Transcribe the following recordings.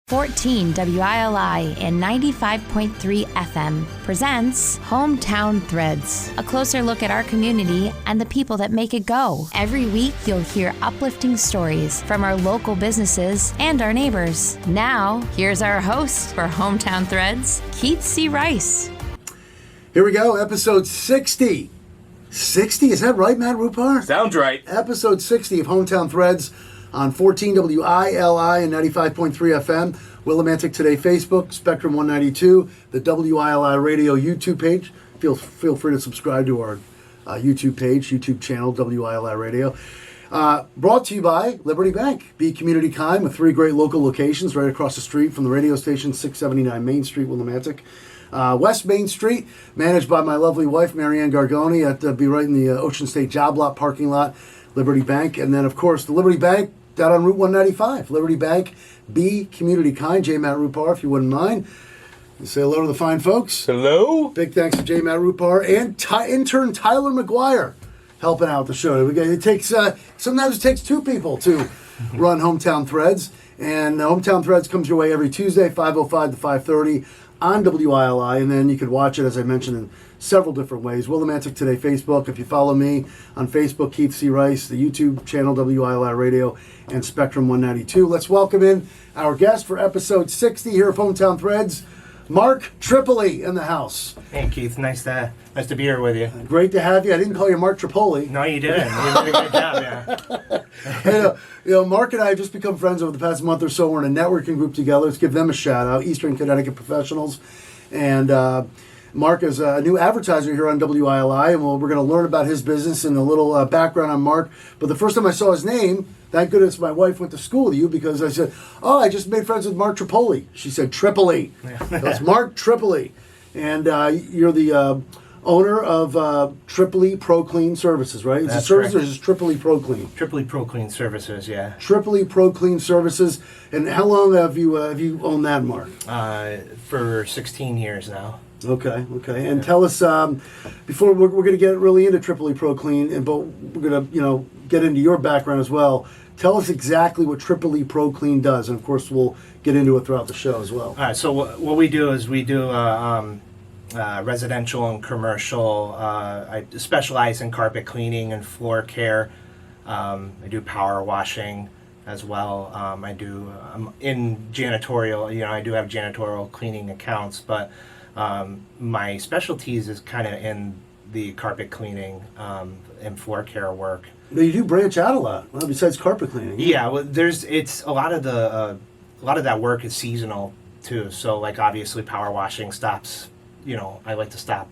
14 WILI and 95.3 FM presents Hometown Threads, a closer look at our community and the people that make it go. Every week, you'll hear uplifting stories from our local businesses and our neighbors. Now, here's our host for Hometown Threads, Keith C. Rice. Here we go, episode 60. 60? Is that right, Matt Rupar? Sounds right. Episode 60 of Hometown Threads on 14 WILI and 95.3 FM, Willimantic Today Facebook, Spectrum 192, the WILI Radio YouTube page. Feel free to subscribe to our YouTube channel, WILI Radio. Brought to you by Liberty Bank. Be community kind with 3 great local locations right across the street from the radio station, 679 Main Street, Willimantic. West Main Street, managed by my lovely wife, Marianne Gargoni, be right in the Ocean State Job Lot parking lot, Liberty Bank. And then, of course, the Liberty Bank down on Route 195. Liberty Bank, be community kind. J. Matt Rupar, if you wouldn't mind. Say hello to the fine folks. Hello. Big thanks to J. Matt Rupar and intern Tyler McGuire helping out the show. It takes sometimes it takes 2 people to run Hometown Threads. And Hometown Threads comes your way every Tuesday, 5:05 to 5:30 on WILI. And then you can watch it, as I mentioned, in several different ways. Willimantic Today Facebook. If you follow me on Facebook, Keith C. Rice, the YouTube channel, WILI Radio, and Spectrum 192. Let's welcome in our guest for episode 60 here of Hometown Threads, Mark Tripoli in the house. Hey Keith, nice to be here with you. Great to have you. I didn't call you Mark Tripoli. No, you didn't. You did a good job, yeah. And, Mark and I have just become friends over the past month or so. We're in a networking group together. Let's give them a shout out, Eastern Connecticut Professionals. And Mark is a new advertiser here on WILI, and we're going to learn about his business and a little background on Mark. But the first time I saw his name, thank goodness my wife went to school with you, because I said, oh, I just made friends with Mark Tripoli. She said, Tripoli. That's Mark Tripoli. And you're the owner of Tripoli Pro Clean Services, right? Is it services or is it Tripoli Pro Clean? Tripoli Pro Clean Services, yeah. Tripoli Pro Clean Services. And how long have you owned that, Mark? For 16 years now. Okay. And tell us, before we're going to get really into Tripoli Pro Clean, but we're going to get into your background as well. Tell us exactly what Tripoli Pro Clean does, and of course we'll get into it throughout the show as well. All right. So what we do is we do residential and commercial. I specialize in carpet cleaning and floor care. I do power washing as well. I do in janitorial. I do have janitorial cleaning accounts, but my specialties is kind of in the carpet cleaning and floor care work. But you do branch out a lot, well, besides carpet cleaning. Yeah, well, it's a lot of that work is seasonal too. So like obviously power washing stops. I like to stop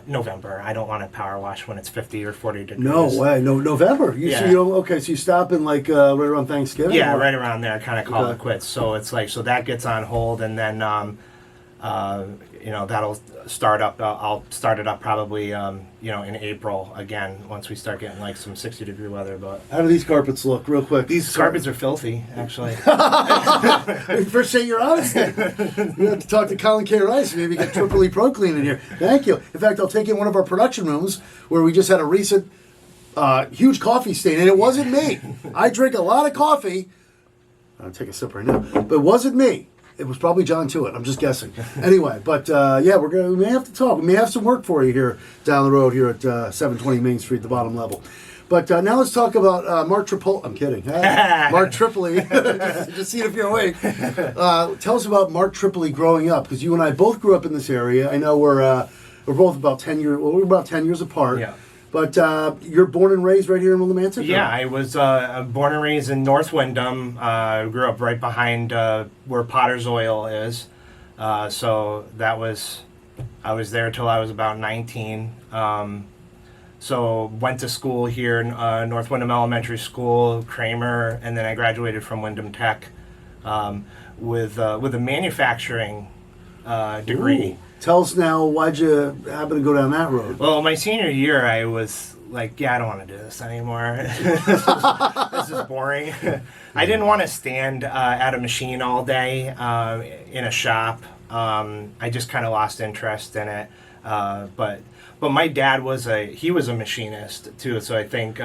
November. I don't want to power wash when it's 50 or 40 degrees. No way, no November. Yeah. So you stop in like right around Thanksgiving. Yeah, right around there. I kind of call it quits. So it's like that gets on hold, and then that'll start up. I'll start it up probably in April again once we start getting like some 60-degree weather. But how do these carpets look, real quick? These carpets are filthy, actually. Appreciate your honesty. You have to talk to Colin K. Rice. Maybe get Tripoli Pro Clean in here. Thank you. In fact, I'll take you in one of our production rooms where we just had a recent huge coffee stain, and it wasn't me. I drink a lot of coffee. I'll take a sip right now, but it wasn't me. It was probably John Tewitt. I'm just guessing. Anyway, but we may have to talk. We may have some work for you here down the road here at 720 Main Street, the bottom level. But now let's talk about Mark Tripoli. I'm kidding. Mark Tripoli. just see if you're awake. Tell us about Mark Tripoli growing up, because you and I both grew up in this area. I know we're both about 10 years. Well, we're about 10 years apart. Yeah. But you're born and raised right here in Willimantic? Yeah, I was born and raised in North Wyndham. Grew up right behind where Potter's Oil is. So I was there till I was about 19. So went to school here in North Wyndham Elementary School, Kramer, and then I graduated from Wyndham Tech with a manufacturing degree. Ooh. Tell us now, why'd you happen to go down that road? Well, my senior year, I was like, I don't want to do this anymore. This is boring. I didn't want to stand at a machine all day in a shop. I just kind of lost interest in it. But my dad was a machinist too, so I think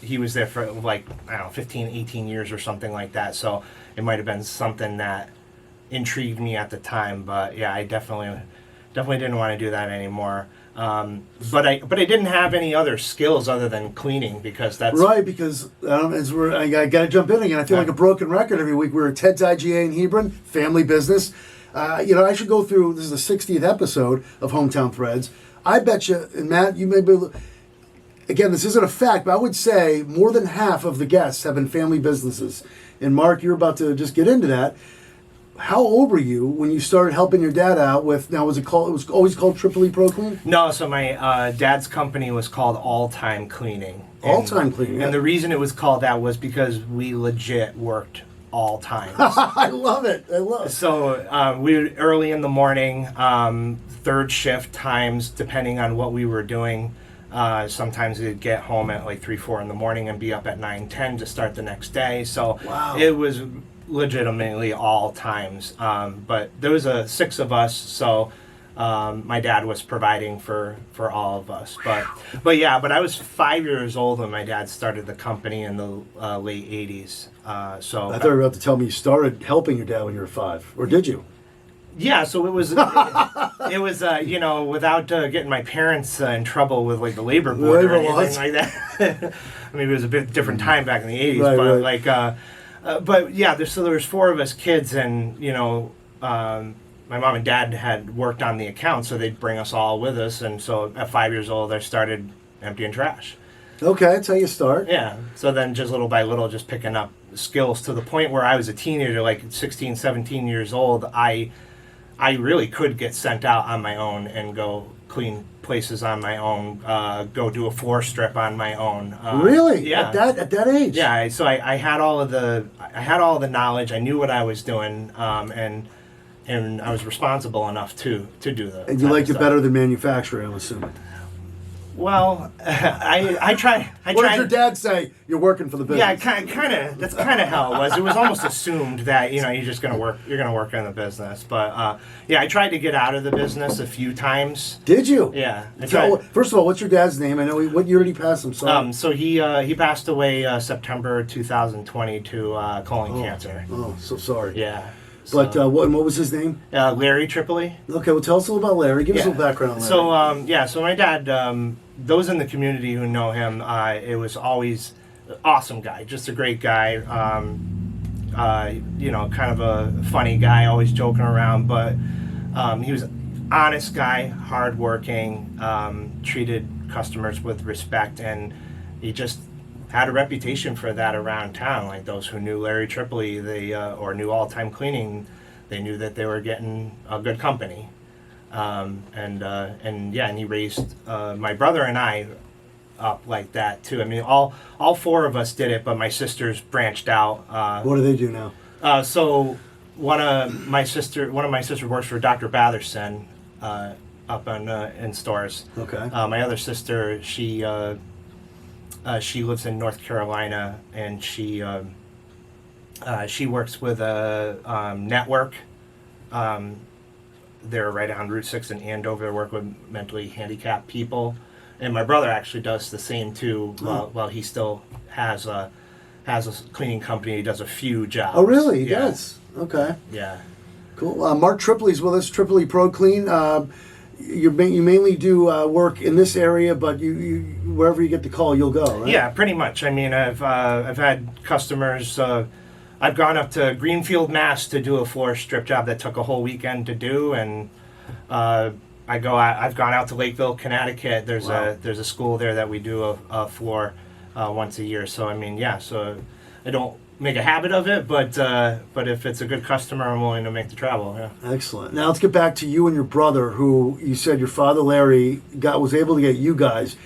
he was there for 15, 18 years or something like that. So it might have been something that intrigued me at the time. But yeah, I definitely didn't want to do that anymore. But I didn't have any other skills other than cleaning, because that's Right, because I got to jump in again. I feel like a broken record every week. We're at Ted's IGA in Hebron, family business. I should go through, this is the 60th episode of Hometown Threads. I bet you, and Matt, you may be, again, this isn't a fact, but I would say more than half of the guests have been family businesses. And Mark, you're about to just get into that. How old were you when you started helping your dad out with, now it was always called Tripoli Pro Clean? No, so my dad's company was called All Time Cleaning. All Time Cleaning, yeah. And the reason it was called that was because we legit worked all times. I love it. So we would, early in the morning, third shift times, depending on what we were doing. Sometimes we'd get home at like 3, 4 in the morning and be up at 9, 10 to start the next day. So Wow. It was legitimately all times. But there was 6 of us, so my dad was providing for all of us. But I was 5 years old when my dad started the company in the late 80s. So I thought you were about to tell me you started helping your dad when you were 5, or did you? Yeah, so it was without getting my parents in trouble with like the labor board or anything laws. like that. Maybe it was a bit different time back in the 80s, Right, but but yeah, there was 4 of us kids, and my mom and dad had worked on the account, so they'd bring us all with us, and so at 5 years old I started emptying trash. Okay, that's how you start. Yeah, so then just little by little, just picking up skills to the point where I was a teenager, like 16, 17 years old, I really could get sent out on my own and go clean places on my own, go do a floor strip on my own. Really? Yeah. At that age? Yeah. So I had all of the knowledge. I knew what I was doing, and I was responsible enough to do that. And you liked it better than manufacturing, I'm assuming. Well, I try. What did your dad say? You're working for the business. Yeah, kind of. That's kind of how it was. It was almost assumed that you're just gonna work. You're gonna work in the business. But I tried to get out of the business a few times. Did you? Yeah. First of all, what's your dad's name? I know what year did he pass? I'm sorry. So he passed away September 2020 to colon cancer. Oh, so sorry. Yeah. But what was his name? Larry Tripoli. Okay, well, tell us a little about Larry. Give us a little background on Larry. So my dad, those in the community who know him, it was always an awesome guy, just a great guy. Kind of a funny guy, always joking around, but he was an honest guy, hardworking, treated customers with respect, and he just had a reputation for that around town. Like those who knew Larry Tripoli, or knew All Time Cleaning, they knew that they were getting a good company. And he raised my brother and I up like that too. I mean, all 4 of us did it, but my sisters branched out. What do they do now? So one of my sisters works for Dr. Batherson up in stores. Okay. My other sister, she lives in North Carolina, and she works with a network. They're right on Route 6 in Andover. They work with mentally handicapped people, and my brother actually does the same too. While he still has a cleaning company, he does a few jobs. Oh, really? He does? Okay. Yeah. Cool. Mark Tripoli's with us, Tripoli Pro Clean. You mainly do work in this area, but you wherever you get the call, you'll go, right? Yeah, pretty much. I mean, I've had customers. I've gone up to Greenfield, Mass, to do a floor strip job that took a whole weekend to do, and I've gone out to Lakeville, Connecticut. There's a school there that we do a floor once a year. So I mean, yeah. So I don't make a habit of it, but if it's a good customer, I'm willing to make the travel. Yeah. Excellent. Now let's get back to you and your brother, who you said your father Larry was able to get you guys.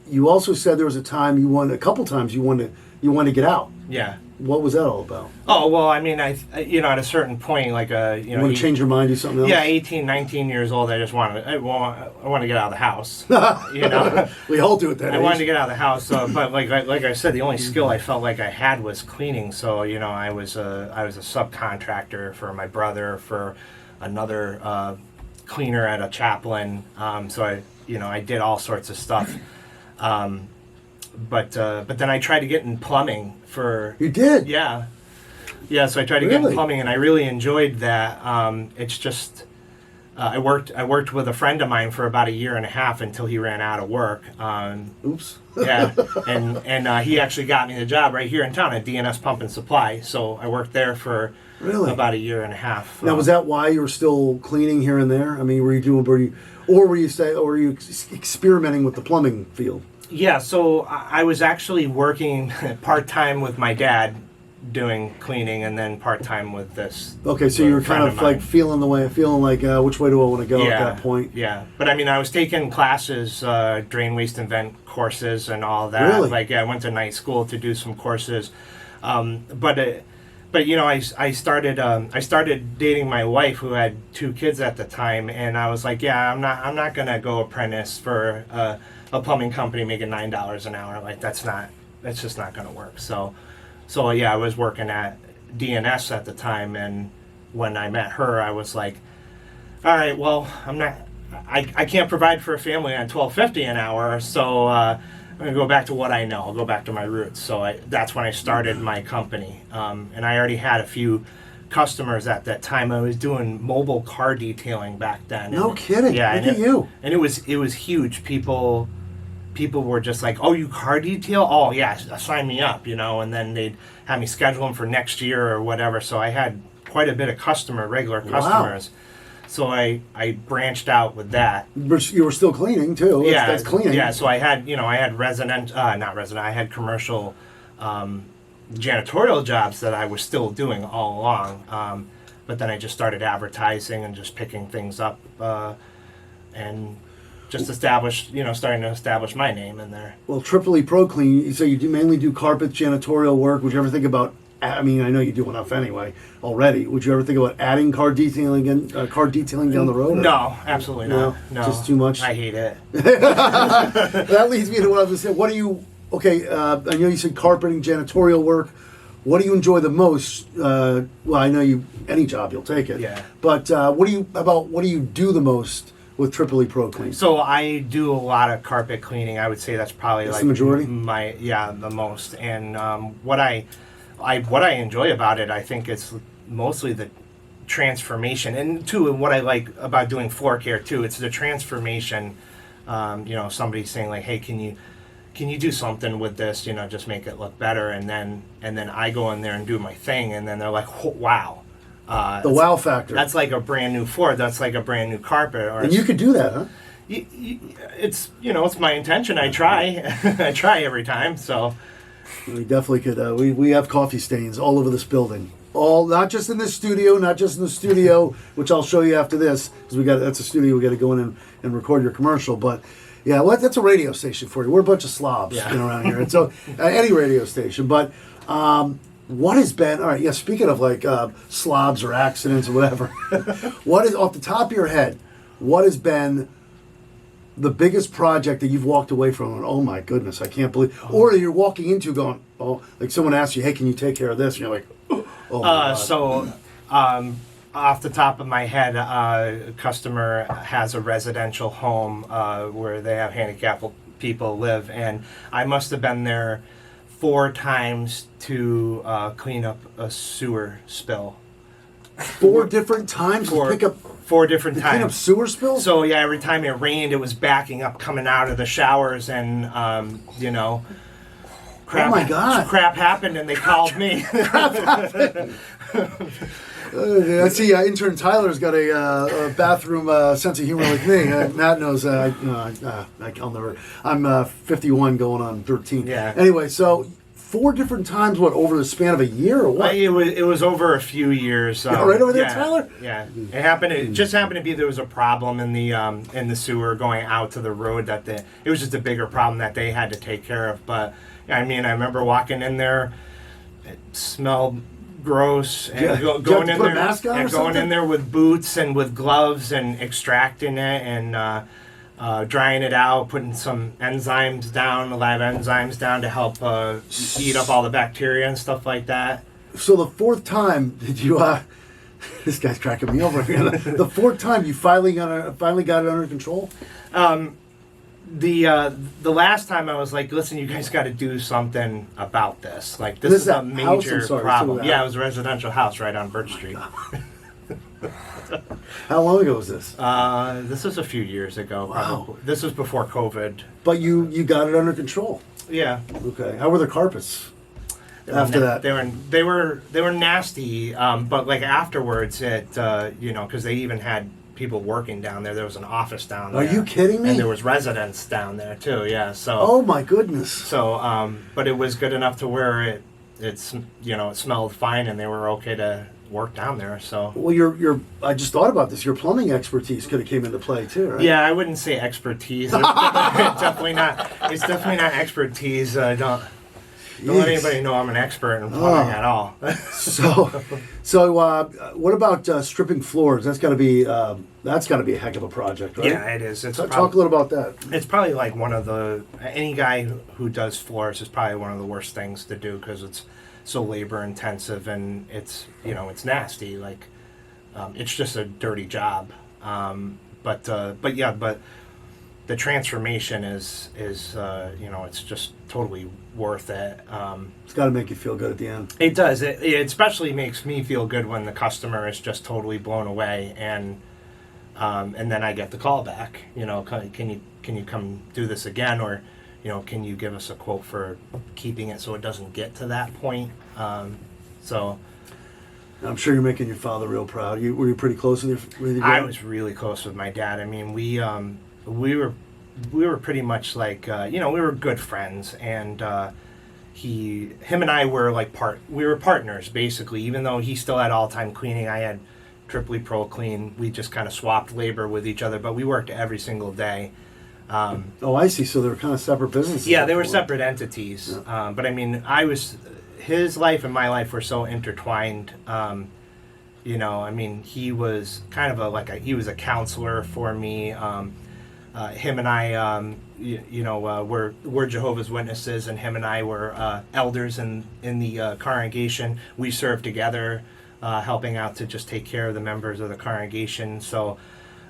You also said there was a couple times you wanted to get out. Yeah. What was that all about? Oh, well, I mean, at a certain point, like, you want to change your mind, do something else? Yeah, 18, 19 years old, I want to get out of the house. We all do it that age. I wanted to get out of the house, but like I said, the only skill I felt like I had was cleaning. So, I was a subcontractor for my brother, for another cleaner at a Chaplin. So I did all sorts of stuff. But then I tried to get in plumbing for... You did? Yeah. Yeah, so I tried to get in Really? plumbing, and I really enjoyed that. It's just I worked with a friend of mine for about a year and a half until he ran out of work. Oops. Yeah, and he actually got me the job right here in town at DNS Pump and Supply. So I worked there for Really? about a year and a half. Now, was that why you were still cleaning here and there? I mean, were you experimenting with the plumbing field? Yeah, so I was actually working part-time with my dad doing cleaning, and then part-time with this. Okay, so you were kind of like feeling like which way do I want to go at that point? Yeah, but I mean, I was taking classes, drain, waste, and vent courses, and all that. Really? Like, I went to night school to do some courses, but you know, I started dating my wife, who had 2 kids at the time, and I was like, yeah, I'm not gonna go apprentice for a plumbing company making $9 an hour. Like, that's just not gonna work. So yeah, I was working at DNS at the time, and when I met her, I was like, all right, well, I can't provide for a family on $12.50 an hour, so I'm gonna go back to what I know. I'll go back to my roots. So that's when I started my company, and I already had a few customers at that time. I was doing mobile car detailing back then. No kidding. Yeah, Look at you. And it was huge. People were just like, oh, you car detail? Oh, yeah, sign me up, you know, and then they'd have me schedule them for next year or whatever. So I had quite a bit of regular customers. So I branched out with that. You were still cleaning too. Yeah, that's cleaning. Yeah, so I had I had commercial janitorial jobs that I was still doing all along. But then I just started advertising and just picking things up and just starting to establish my name in there. Well, Tripoli Pro Clean. So you mainly do carpet janitorial work. Would you ever think about? I mean, I know you do enough anyway already. Would you ever think about adding car detailing down the road? No, absolutely not. No, just too much. I hate it. That leads me to what I was going to say. What do you? Okay, I know you said carpeting, janitorial work. What do you enjoy the most? Well, I know any job you'll take it. Yeah. But what do you do the most with Tripoli Pro Clean? So I do a lot of carpet cleaning. I would say that's probably That's like the majority? the most. And what I enjoy about it, I think it's mostly the transformation, and what I like about doing floor care too. It's the transformation. Somebody saying like, "Hey, can you do something with this? You know, just make it look better." And then I go in there and do my thing, and then they're like, "Wow." The wow factor. That's like a brand new floor. That's like a brand new carpet. And you could do that, huh? It's my intention. I try. I try every time. So We definitely could. We have coffee stains all over this building. Not just in this studio, which I'll show you after this, because that's a studio we got to go in and record your commercial. But yeah, well, that's a radio station for you. We're a bunch of slobs around here, and so any radio station. But what has been all right? Yeah, speaking of like slobs or accidents or whatever, what is off the top of your head? What has been the biggest project that you've walked away from? And, oh my goodness, I can't believe. Or you're walking into going, oh, like someone asks you, hey, can you take care of this? And you're like, oh my God. Off the top of my head, a customer has a residential home where they have handicapped people live, and I must have been there 4 times to clean up a sewer spill. 4 different times to pick up 4 different times. Clean up sewer spills? So yeah, every time it rained, it was backing up, coming out of the showers, and crap, oh my God, crap happened, and they called me. I see intern Tyler's got a bathroom sense of humor like me. Matt knows I'll never. I'm 51 going on 13. Yeah. Anyway, so 4 different times, what, over the span of a year or what? It was over a few years. Right over there, Tyler? Yeah. It happened. It just happened to be there was a problem in the sewer going out to the road it was just a bigger problem that they had to take care of. But I mean, I remember walking in there, it smelled gross, and going in there with boots and with gloves and extracting it and drying it out, putting some enzymes down, live enzymes down to help eat up all the bacteria and stuff like that. So the 4th time, did you? This guy's cracking me over here. The 4th time, you finally got it under control. The last time I was like, listen, you guys got to do something about this. Like, this is a that house? major I'm sorry, problem. so Yeah, it was a residential house right on Birch Street. How long ago was this? This was a few years ago. Wow. Probably. This was before COVID. But you got it under control. Yeah. Okay. How were the carpets after that? They were nasty. But like afterwards, because they even had people working down there. There was an office down there. Are you kidding me? And there was residents down there too. Yeah. So. Oh my goodness. So, but it was good enough to where it smelled fine, and they were okay to work down there. So. Well, I just thought about this. Your plumbing expertise could have came into play too, right? Yeah, I wouldn't say expertise. It's definitely not. It's definitely not expertise. Don't let anybody know I'm an expert in plumbing at all. So, what about stripping floors? That's got to be a heck of a project, right? Yeah, it is. Talk a little about that. It's probably like one of any guy who does floors is probably one of the worst things to do because it's so labor intensive and it's nasty. Like, it's just a dirty job. But the transformation is it's just totally worth it. It's got to make you feel good at the end. It does. It especially makes me feel good when the customer is just totally blown away, and then I get the call back. Can you come do this again, or can you give us a quote for keeping it so it doesn't get to that point? So. I'm sure you're making your father real proud. Were you pretty close with your dad? I was really close with my dad. I mean, we were pretty much like we were good friends, and him and I were like we were partners basically. Even though he still had all-time cleaning, I had Tripoli Pro Clean. We just kind of swapped labor with each other, but we worked every single day. Oh, I see. So they were kind of separate businesses. Yeah, they were separate entities. Yeah. But I mean, his life and my life were so intertwined. I mean, he was kind of he was a counselor for me. Him and I, we're Jehovah's Witnesses, and him and I were elders in the congregation. We served together, helping out to just take care of the members of the congregation. So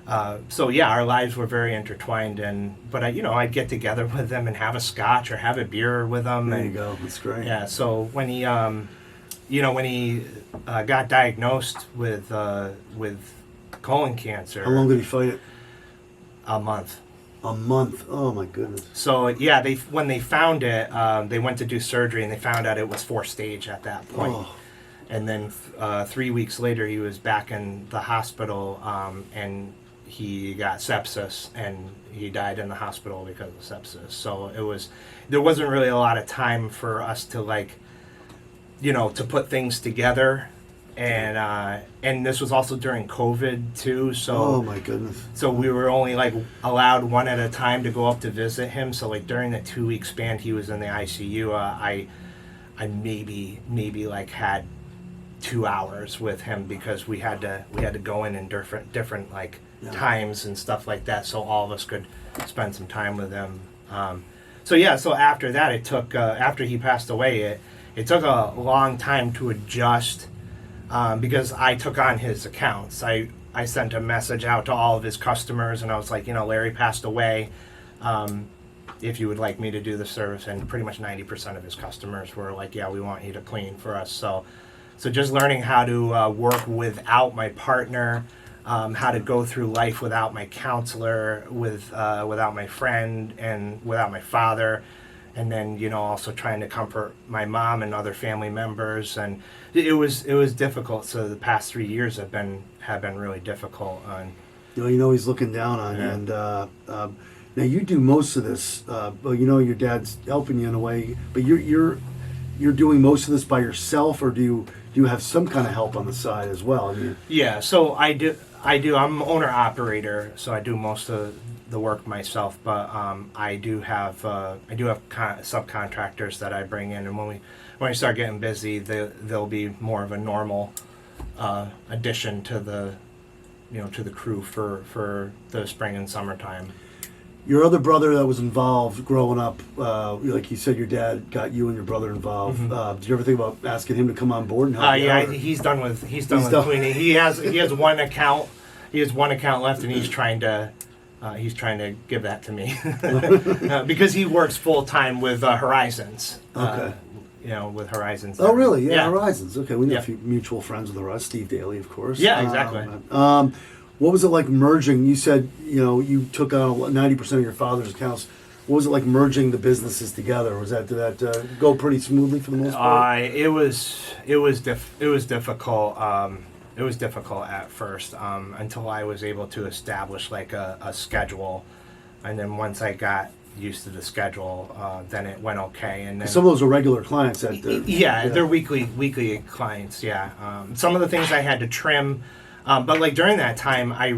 yeah, our lives were very intertwined. But I'd get together with them and have a scotch or have a beer with them. There you go. That's great. Yeah. So when he, got diagnosed with colon cancer. How long did he fight it? A month. A month. Oh my goodness. So yeah, when they found it, they went to do surgery and they found out it was 4th stage at that point. Oh. And then 3 weeks later, he was back in the hospital, and he got sepsis, and he died in the hospital because of sepsis. So there wasn't really a lot of time for us to to put things together. And this was also during COVID too, so oh my goodness. So we were only allowed one at a time to go up to visit him. So during the 2-week span he was in the ICU, I maybe had 2 hours with him because we had to go in different times and stuff like that, so all of us could spend some time with him. So after that, it took after he passed away, it took a long time to adjust. Because I took on his accounts. I sent a message out to all of his customers, and I was like, Larry passed away. If you would like me to do the service, and pretty much 90% of his customers were like, yeah, we want you to clean for us. So just learning how to work without my partner, how to go through life without my counselor, without my friend, and without my father. And then, also trying to comfort my mom and other family members, and it was difficult. So the past 3 years have been really difficult. He's looking down on you, and now you do most of this. Your dad's helping you in a way, but you're doing most of this by yourself, or do you have some kind of help on the side as well? I mean, yeah. So I do. I'm owner operator, so I do most of the work myself, but I do have subcontractors that I bring in, and when we start getting busy, they'll be more of a normal addition to the crew for the spring and summertime. Your other brother that was involved growing up, like you said, your dad got you and your brother involved. Mm-hmm. Did you ever think about asking him to come on board and help you out? He's done with cleaning. He has one account. He has one account left, and he's trying to he's trying to give that to me because he works full time with Horizons. Okay. With Horizons. Oh, really? Yeah, Horizons. Okay, we know Yeah. a few mutual friends with Horizons. Steve Daly, of course. Yeah, exactly. What was it like merging? You said, you took on 90% of your father's accounts. What was it like merging the businesses together? Did that go pretty smoothly for the most part? It was difficult. It was difficult at first until I was able to establish like a schedule, and then once I got used to the schedule, then it went okay. And then Some of those are regular clients. they're weekly clients. Yeah, some of the things I had to trim. But like during that time, I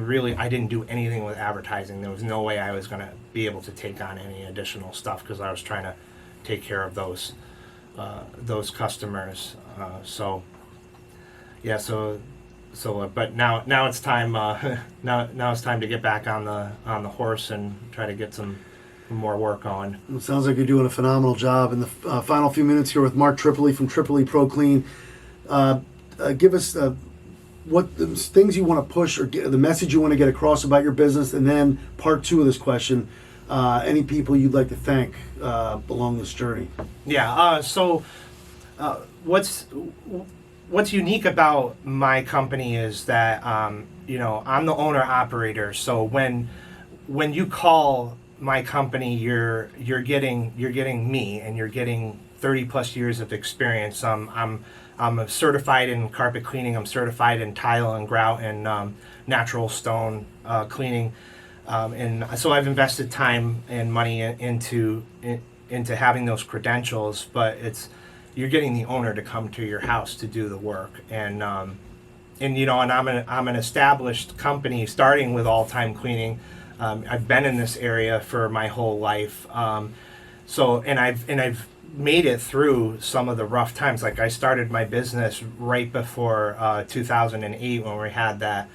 didn't do anything with advertising. There was no way I was going to be able to take on any additional stuff because I was trying to take care of those customers. But now it's time. Now it's time to get back on the horse and try to get some more work on. It sounds like you're doing a phenomenal job. In the final few minutes here with Mark Tripoli from Tripoli Pro Clean, give us what the things you want to push or the message you want to get across about your business, and then part two of this question, any people you'd like to thank along this journey. Yeah. What's unique about my company is that I'm the owner operator. So when you call my company, you're getting me, and you're getting 30 plus years of experience. I'm certified in carpet cleaning. I'm certified in tile and grout and natural stone cleaning, and so I've invested time and money into having those credentials. But you're getting the owner to come to your house to do the work, and I'm an established company starting with All Time Cleaning. I've been in this area for my whole life, and I've made it through some of the rough times. Like I started my business right before 2008 when we had that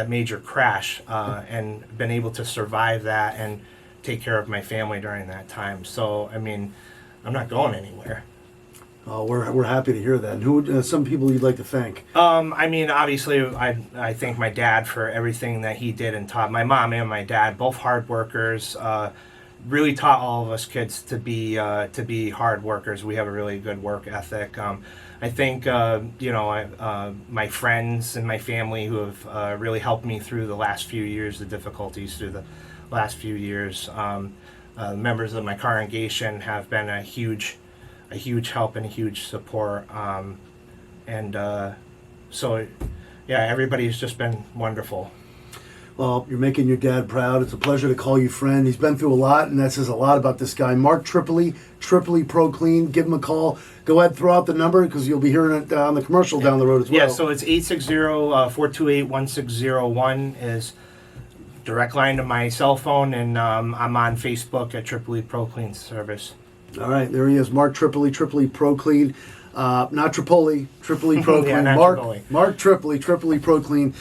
major crash, and been able to survive that and take care of my family during that time. So I mean, I'm not going anywhere. We're happy to hear that. And who some people you'd like to thank? Obviously, I thank my dad for everything that he did and taught. My mom and my dad, both hard workers, really taught all of us kids to be hard workers. We have a really good work ethic. I think my friends and my family who have really helped me through the last few years, the difficulties through the last few years. Members of my congregation have been a huge help and a huge support. Everybody's just been wonderful. Well, you're making your dad proud. It's a pleasure to call you friend. He's been through a lot, and that says a lot about this guy. Mark Tripoli, Tripoli Pro Clean. Give him a call. Go ahead, throw out the number because you'll be hearing it on the commercial down the road as well. Yeah, so it's 860-428-1601 is direct line to my cell phone, and I'm on Facebook at Tripoli Pro Clean Service. All right, there he is, Mark Tripoli, Tripoli Pro Clean. Not Tripoli, Tripoli Pro Clean. Mark Tripoli, Tripoli Pro Clean.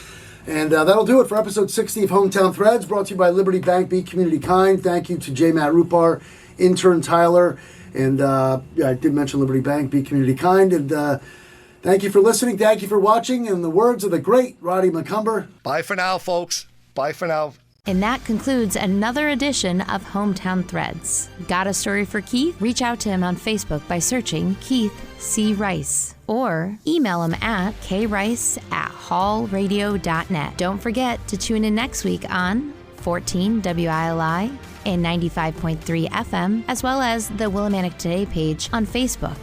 And that'll do it for episode 60 of Hometown Threads, brought to you by Liberty Bank. Be community kind. Thank you to J. Matt Rupar, intern Tyler. And I did mention Liberty Bank. Be community kind. And thank you for listening. Thank you for watching. In the words of the great Roddy McCumber, bye for now, folks. Bye for now. And that concludes another edition of Hometown Threads. Got a story for Keith? Reach out to him on Facebook by searching Keith C. Rice, or email him at krice@hallradio.net. Don't forget to tune in next week on 14 WILI and 95.3 FM, as well as the Willimantic Today page on Facebook.